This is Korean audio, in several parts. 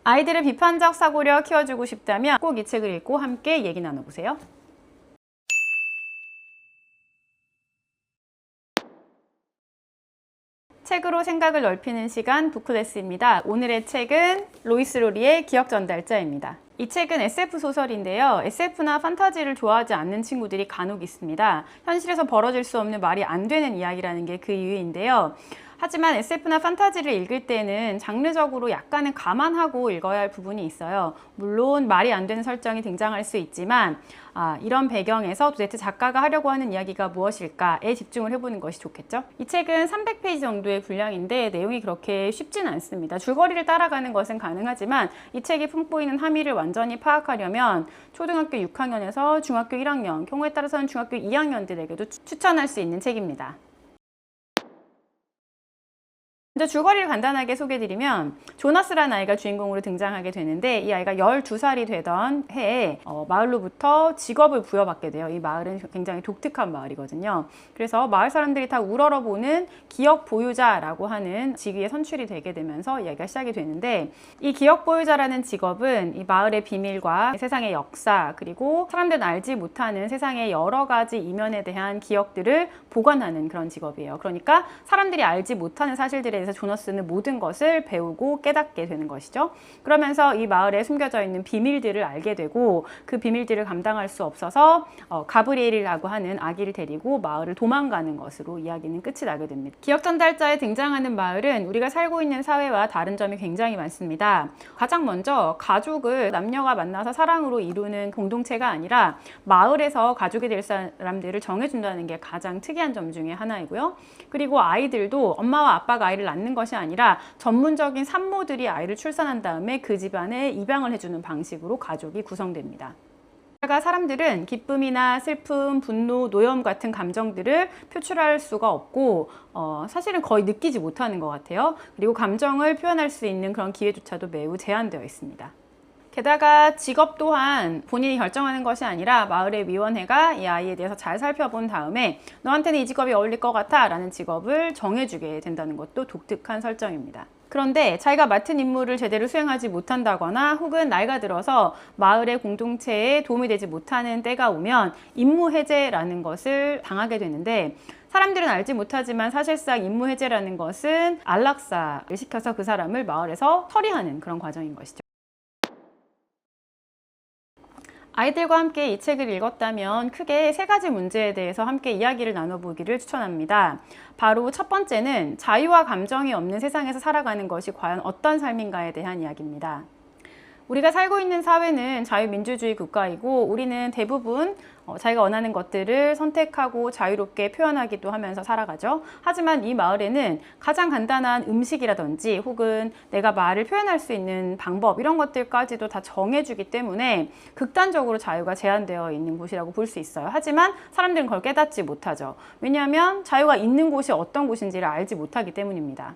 아이들의 비판적 사고력 키워주고 싶다면 꼭 이 책을 읽고 함께 얘기 나눠보세요. 책으로 생각을 넓히는 시간 북클래스입니다. 오늘의 책은 로이스 로리의 기억 전달자입니다. 이 책은 SF 소설인데요. SF나 판타지를 좋아하지 않는 친구들이 간혹 있습니다. 현실에서 벌어질 수 없는 말이 안 되는 이야기라는 게 그 이유인데요. 하지만 SF나 판타지를 읽을 때는 장르적으로 약간은 감안하고 읽어야 할 부분이 있어요. 물론 말이 안 되는 설정이 등장할 수 있지만 이런 배경에서 도대체 작가가 하려고 하는 이야기가 무엇일까에 집중을 해보는 것이 좋겠죠. 이 책은 300페이지 정도의 분량인데 내용이 그렇게 쉽진 않습니다. 줄거리를 따라가는 것은 가능하지만 이 책이 품고 있는 함의를 완전히 파악하려면 초등학교 6학년에서 중학교 1학년, 경우에 따라서는 중학교 2학년들에게도 추천할 수 있는 책입니다. 먼저 줄거리를 간단하게 소개해드리면 조나스라는 아이가 주인공으로 등장하게 되는데 이 아이가 12살이 되던 해에 마을로부터 직업을 부여받게 돼요. 이 마을은 굉장히 독특한 마을이거든요. 그래서 마을 사람들이 다 우러러보는 기억 보유자라고 하는 직위에 선출이 되게 되면서 이야기가 시작이 되는데 이 기억 보유자라는 직업은 이 마을의 비밀과 세상의 역사 그리고 사람들은 알지 못하는 세상의 여러 가지 이면에 대한 기억들을 보관하는 그런 직업이에요. 그러니까 사람들이 알지 못하는 사실들에 대해서 조너스는 모든 것을 배우고 깨닫게 되는 것이죠. 그러면서 이 마을에 숨겨져 있는 비밀들을 알게 되고 그 비밀들을 감당할 수 없어서 가브리엘이라고 하는 아기를 데리고 마을을 도망가는 것으로 이야기는 끝이 나게 됩니다. 기억 전달자에 등장하는 마을은 우리가 살고 있는 사회와 다른 점이 굉장히 많습니다. 가장 먼저 가족을 남녀가 만나서 사랑으로 이루는 공동체가 아니라 마을에서 가족이 될 사람들을 정해준다는 게 가장 특이한 점 중에 하나이고요. 그리고 아이들도 엄마와 아빠가 아이를 낳는 것이 아니라 전문적인 산모들이 아이를 출산한 다음에 그 집안에 입양을 해주는 방식으로 가족이 구성됩니다. 사람들은 기쁨이나 슬픔, 분노, 노여움 같은 감정들을 표출할 수가 없고 사실은 거의 느끼지 못하는 것 같아요. 그리고 감정을 표현할 수 있는 그런 기회조차도 매우 제한되어 있습니다. 게다가 직업 또한 본인이 결정하는 것이 아니라 마을의 위원회가 이 아이에 대해서 잘 살펴본 다음에 너한테는 이 직업이 어울릴 것 같아 라는 직업을 정해주게 된다는 것도 독특한 설정입니다. 그런데 자기가 맡은 임무를 제대로 수행하지 못한다거나 혹은 나이가 들어서 마을의 공동체에 도움이 되지 못하는 때가 오면 임무 해제라는 것을 당하게 되는데 사람들은 알지 못하지만 사실상 임무 해제라는 것은 안락사를 시켜서 그 사람을 마을에서 처리하는 그런 과정인 것이죠. 아이들과 함께 이 책을 읽었다면 크게 3가지 문제에 대해서 함께 이야기를 나눠보기를 추천합니다. 바로 첫 번째는 자유와 감정이 없는 세상에서 살아가는 것이 과연 어떤 삶인가에 대한 이야기입니다. 우리가 살고 있는 사회는 자유민주주의 국가이고 우리는 대부분 자기가 원하는 것들을 선택하고 자유롭게 표현하기도 하면서 살아가죠. 하지만 이 마을에는 가장 간단한 음식이라든지 혹은 내가 말을 표현할 수 있는 방법 이런 것들까지도 다 정해주기 때문에 극단적으로 자유가 제한되어 있는 곳이라고 볼 수 있어요. 하지만 사람들은 그걸 깨닫지 못하죠. 왜냐하면 자유가 있는 곳이 어떤 곳인지를 알지 못하기 때문입니다.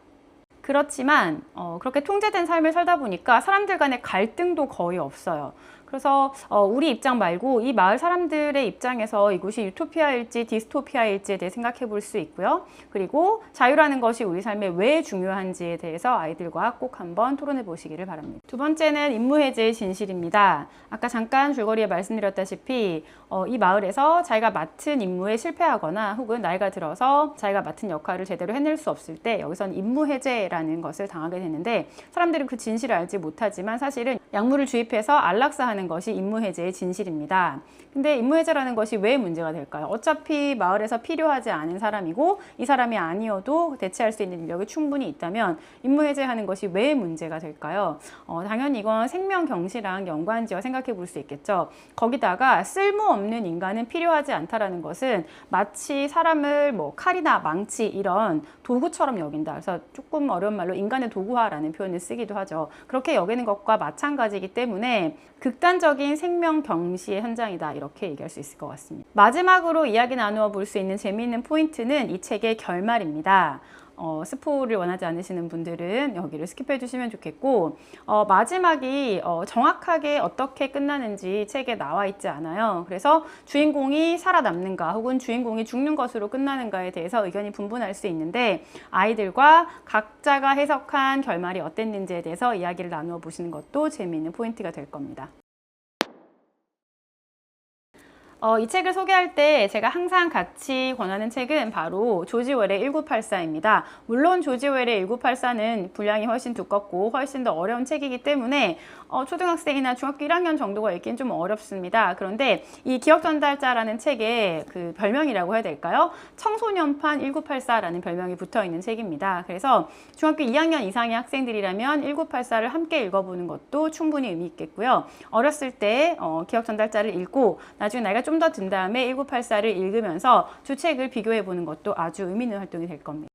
그렇지만 그렇게 통제된 삶을 살다 보니까 사람들 간의 갈등도 거의 없어요. 그래서 우리 입장 말고 이 마을 사람들의 입장에서 이곳이 유토피아일지 디스토피아일지에 대해 생각해 볼 수 있고요. 그리고 자유라는 것이 우리 삶에 왜 중요한지에 대해서 아이들과 꼭 한번 토론해 보시기를 바랍니다. 두 번째는 임무해제의 진실입니다. 아까 잠깐 줄거리에 말씀드렸다시피 이 마을에서 자기가 맡은 임무에 실패하거나 혹은 나이가 들어서 자기가 맡은 역할을 제대로 해낼 수 없을 때 여기선 임무해제라는 것을 당하게 되는데 사람들은 그 진실을 알지 못하지만 사실은 약물을 주입해서 안락사하는 것이 임무해제의 진실입니다. 근데 임무해제라는 것이 왜 문제가 될까요? 어차피 마을에서 필요하지 않은 사람이고 이 사람이 아니어도 대체할 수 있는 인력이 충분히 있다면 임무해제하는 것이 왜 문제가 될까요? 당연히 이건 생명경시랑 연관지어 생각해 볼 수 있겠죠. 거기다가 쓸모없는 인간은 필요하지 않다라는 것은 마치 사람을 칼이나 망치 이런 도구처럼 여긴다. 그래서 조금 어려운 말로 인간의 도구화라는 표현을 쓰기도 하죠. 그렇게 여기는 것과 마찬가지이기 때문에 극단적인 생명 경시의 현장이다 이렇게 얘기할 수 있을 것 같습니다. 마지막으로 이야기 나누어 볼 수 있는 재미있는 포인트는 이 책의 결말입니다. 스포를 원하지 않으시는 분들은 여기를 스킵해 주시면 좋겠고, 마지막이 정확하게 어떻게 끝나는지 책에 나와 있지 않아요. 그래서 주인공이 살아남는가 혹은 주인공이 죽는 것으로 끝나는가에 대해서 의견이 분분할 수 있는데, 아이들과 각자가 해석한 결말이 어땠는지에 대해서 이야기를 나누어 보시는 것도 재미있는 포인트가 될 겁니다. 이 책을 소개할 때 제가 항상 같이 권하는 책은 바로 조지 웰의 1984입니다. 물론 조지 웰의 1984는 분량이 훨씬 두껍고 훨씬 더 어려운 책이기 때문에 초등학생이나 중학교 1학년 정도가 읽기엔 좀 어렵습니다. 그런데 이 기억전달자라는 책의 그 별명이라고 해야 될까요? 청소년판 1984라는 별명이 붙어 있는 책입니다. 그래서 중학교 2학년 이상의 학생들이라면 1984를 함께 읽어보는 것도 충분히 의미 있겠고요. 어렸을 때 기억전달자를 읽고 나중에 나이가 좀 더 든 다음에 1984를 읽으면서 두 책을 비교해 보는 것도 아주 의미 있는 활동이 될 겁니다.